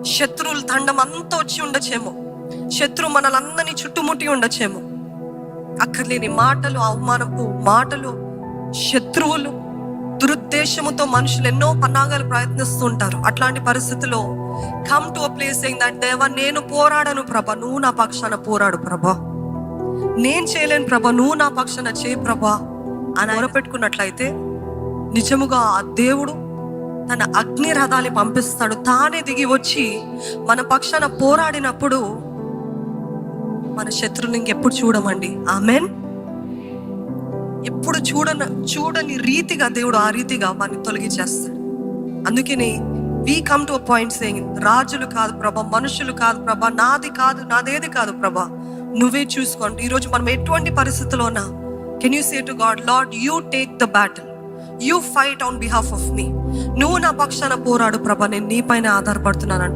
శత్రువుల దండం అంతా వచ్చి ఉండొచ్చేమో, శత్రువు మనలందరినీ చుట్టుముట్టి ఉండొచ్చేమో. అక్కర్లేని మాటలు, అవమానపు మాటలు, శత్రువులు, దురుద్దేశముతో మనుషులు ఎన్నో పన్నాగాలు ప్రయత్నిస్తూ ఉంటారు. అట్లాంటి పరిస్థితుల్లో come to a place saying that దేవా, నేను పోరాడను ప్రభా, నువ్వు నా పక్షాన పోరాడు ప్రభా. నేను చేయలేను ప్రభా, నువ్వు నా పక్షాన చేయి ప్రభా అని మొరపెట్టుకున్నట్లయితే నిజముగా ఆ దేవుడు తన అగ్ని రథాన్ని పంపిస్తాడు. తానే దిగి వచ్చి మన పక్షాన పోరాడినప్పుడు మన శత్రువుని ఇంకెప్పుడు చూడమండి. ఆమెన్. ఎప్పుడు చూడని రీతిగా దేవుడు ఆ రీతిగా వారిని తొలగించేస్తాడు. అందుకని we come to a point saying, రాజులు కాదు ప్రభా, మనుషులు కాదు ప్రభా, నాది కాదు, నాదేది కాదు ప్రభా, నువ్వే చూసుకోండి. ఈరోజు మనం ఎటువంటి పరిస్థితిలో ఉన్నా, can you say to God, Lord you take the battle, you fight on behalf of me. నువ్వు నా పక్షాన పోరాడు ప్రభా, నేను నీ పైన ఆధారపడుతున్నాను.